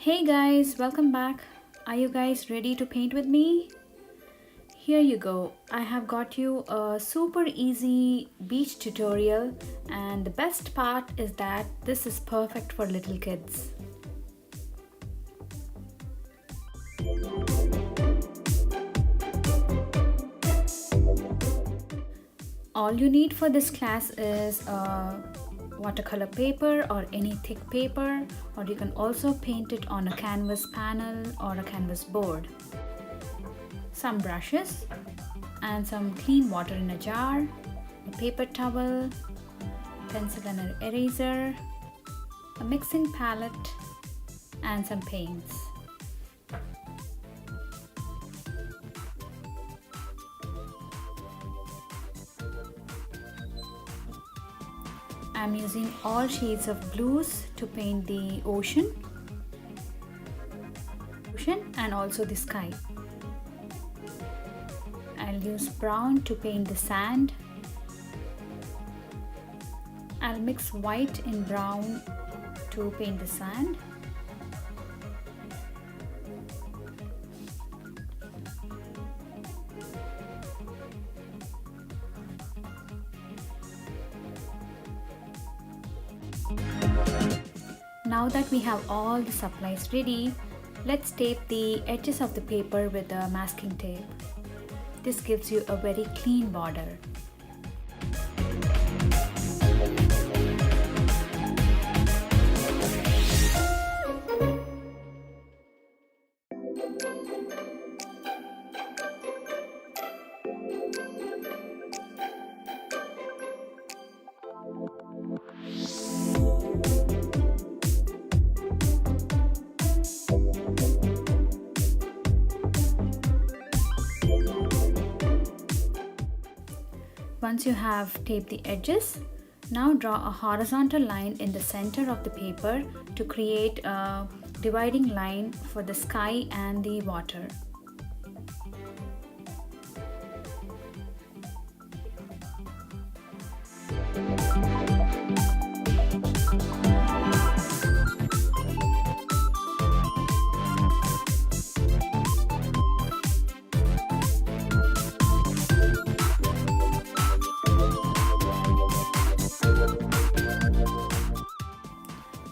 Hey guys, welcome back. Are you guys ready to paint with me? Here you go. I have got you a super easy beach tutorial, and the best part is that this is perfect for little kids. All you need for this class is watercolor paper or any thick paper, or you can also paint it on a canvas panel or a canvas board. Some brushes and some clean water in a jar, a paper towel, pencil and an eraser, a mixing palette, and some paints. I'm using all shades of blues to paint the ocean and also the sky. I'll use brown to paint the sand. I'll mix white in brown to paint the sand. Now that we have all the supplies ready, let's tape the edges of the paper with a masking tape. This gives you a very clean border. Once you have taped the edges, now draw a horizontal line in the center of the paper to create a dividing line for the sky and the water.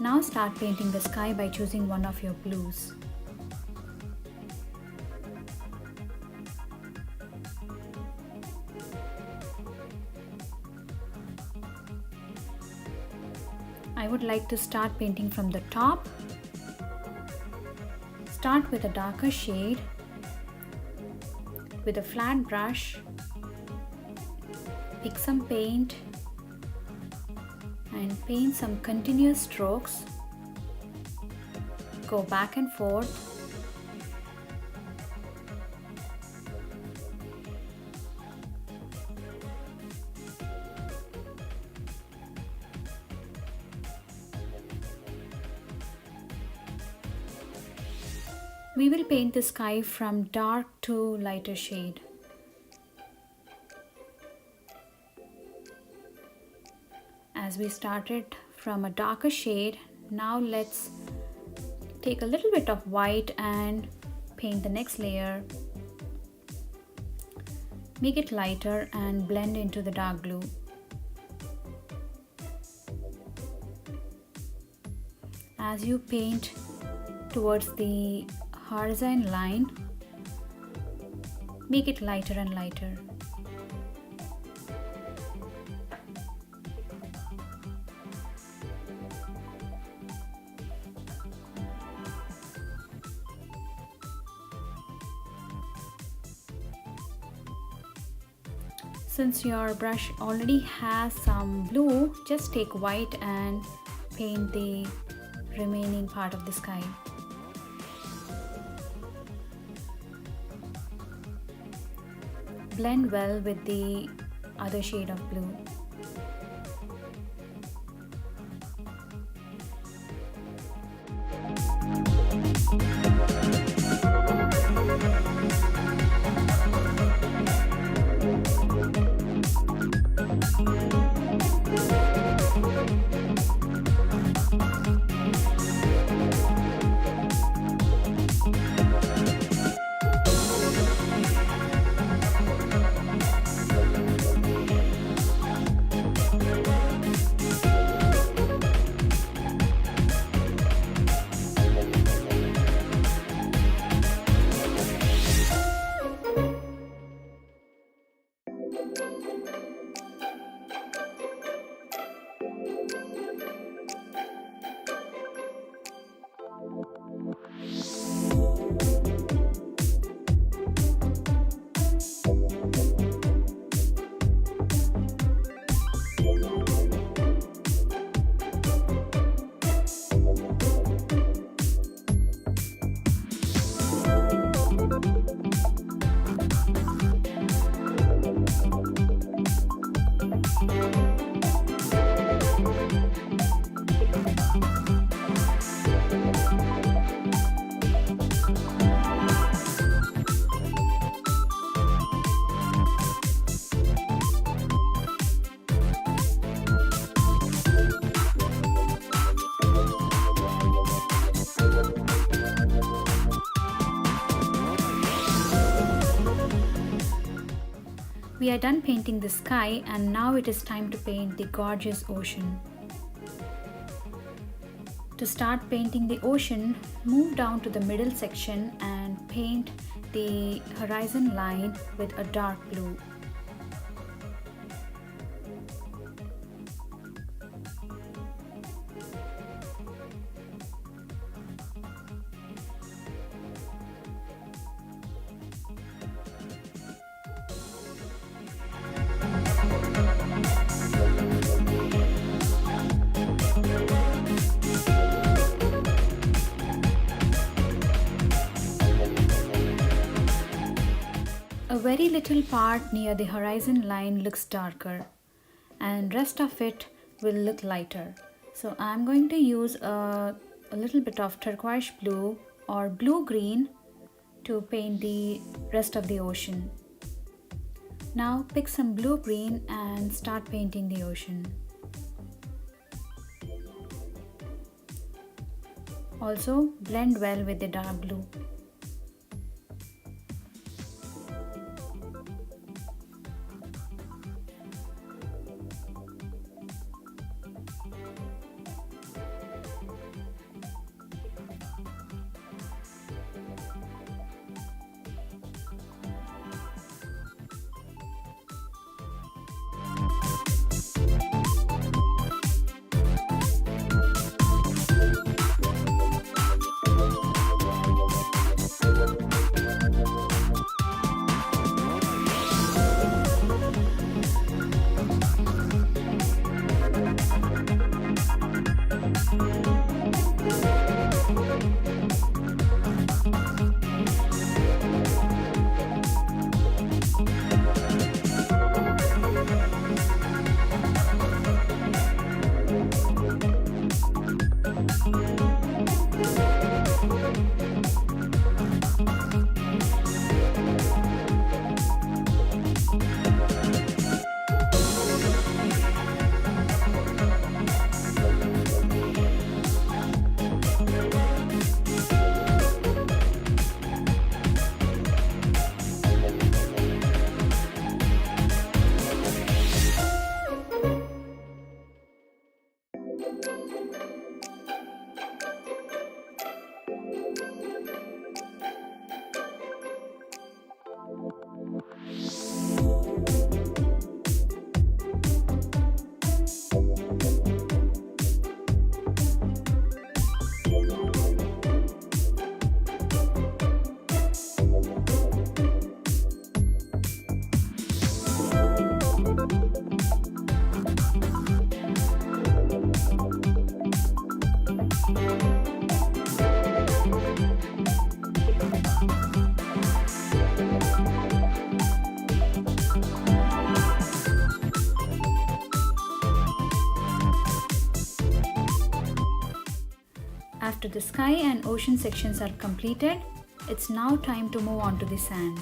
Now start painting the sky by choosing one of your blues. I would like to start painting from the top. Start with a darker shade with a flat brush. Pick some paint and paint some continuous strokes. Go back and forth. We will paint the sky from dark to lighter shade. As we started from a darker shade, now let's take a little bit of white and paint the next layer. Make it lighter and blend into the dark blue. As you paint towards the horizon line, make it lighter and lighter. Since your brush already has some blue, just take white and paint the remaining part of the sky. Blend well with the other shade of blue. We are done painting the sky and now it is time to paint the gorgeous ocean. To start painting the ocean, move down to the middle section and paint the horizon line with a dark blue. A very little part near the horizon line looks darker and rest of it will look lighter. So I'm going to use a little bit of turquoise blue or blue-green to paint the rest of the ocean. Now pick some blue-green and start painting the ocean. Also blend well with the dark blue. After the sky and ocean sections are completed, it's now time to move on to the sand.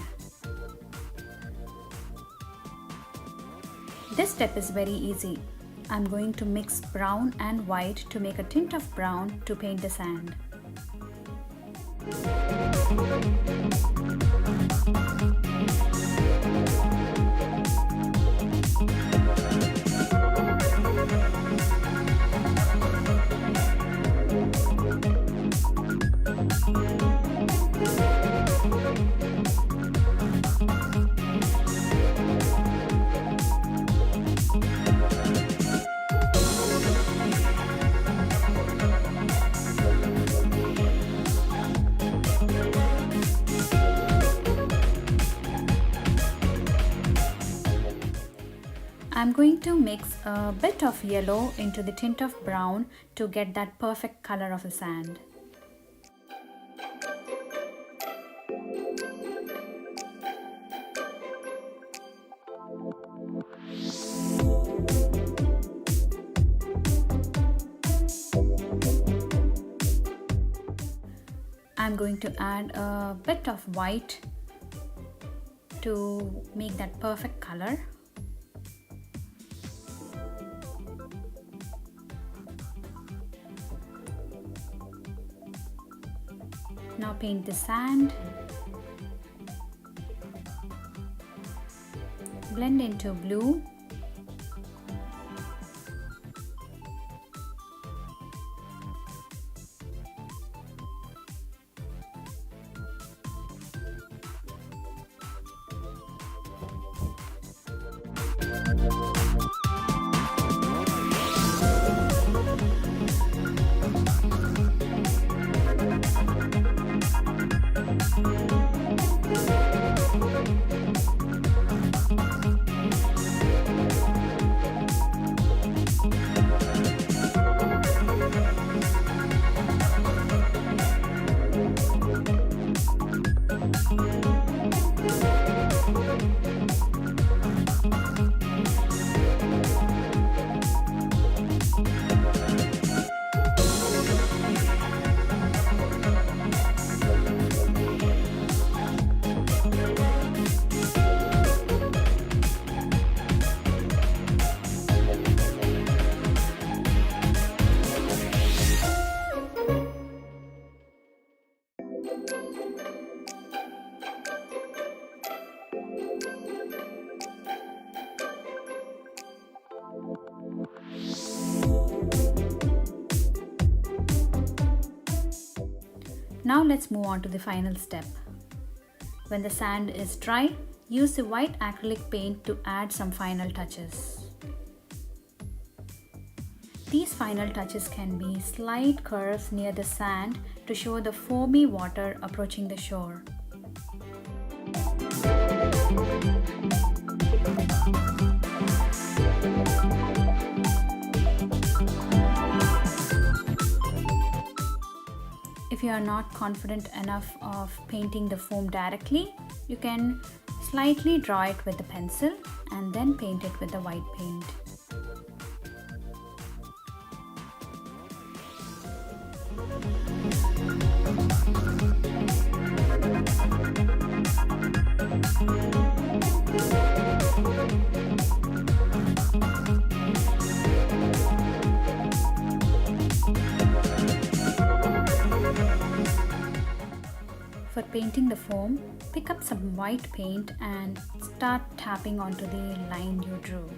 This step is very easy. I'm going to mix brown and white to make a tint of brown to paint the sand. I'm going to mix a bit of yellow into the tint of brown to get that perfect color of the sand. I'm going to add a bit of white to make that perfect color. Now paint the sand. blend into blue. Now let's move on to the final step. When the sand is dry, use the white acrylic paint to add some final touches. These final touches can be slight curves near the sand to show the foamy water approaching the shore. If you are not confident enough of painting the foam directly, you can slightly draw it with the pencil and then paint it with the white paint. For painting the foam, pick up some white paint and start tapping onto the line you drew.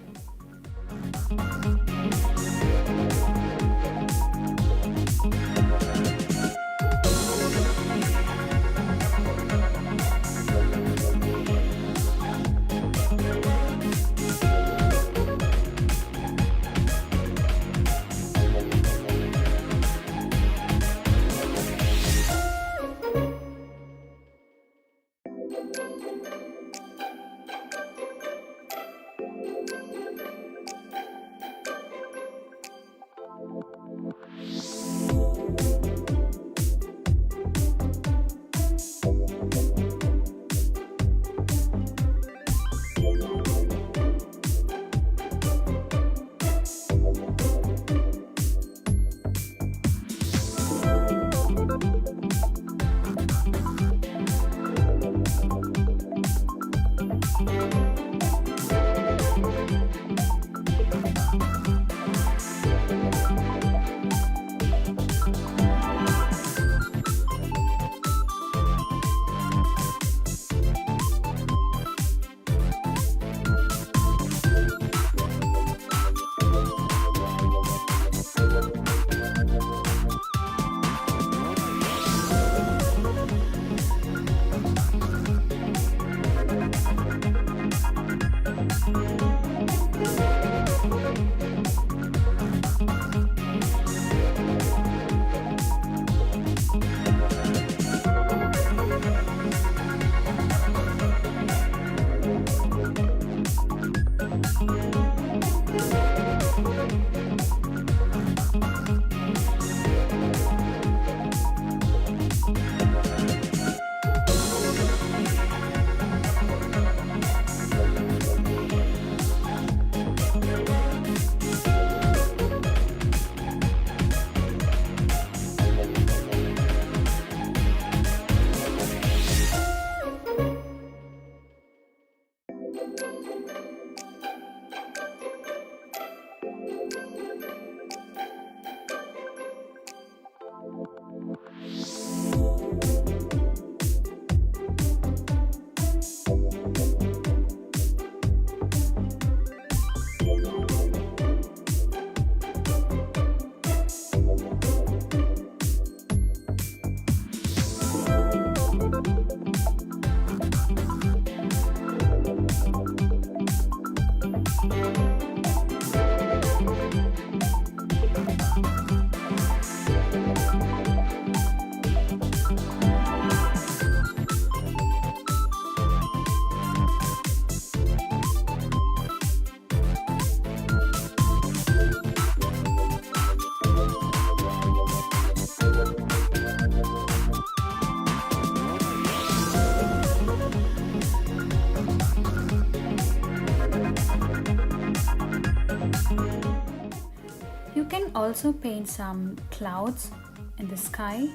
also paint some clouds in the sky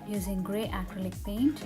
using grey acrylic paint.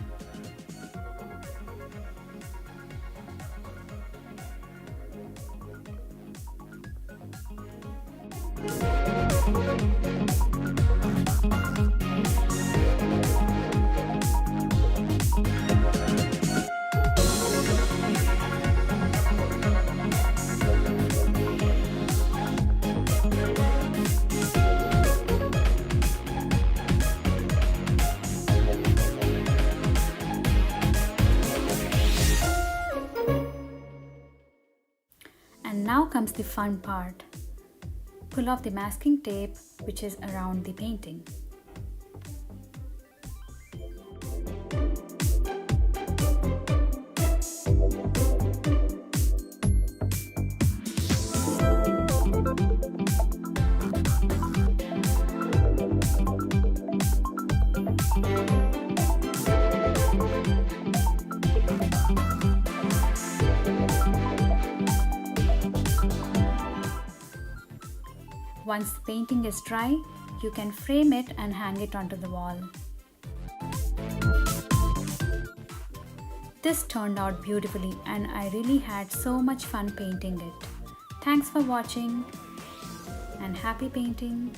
And now comes the fun part. Pull off the masking tape which is around the painting. Once the painting is dry, you can frame it and hang it onto the wall. This turned out beautifully and I really had so much fun painting it. Thanks for watching and happy painting!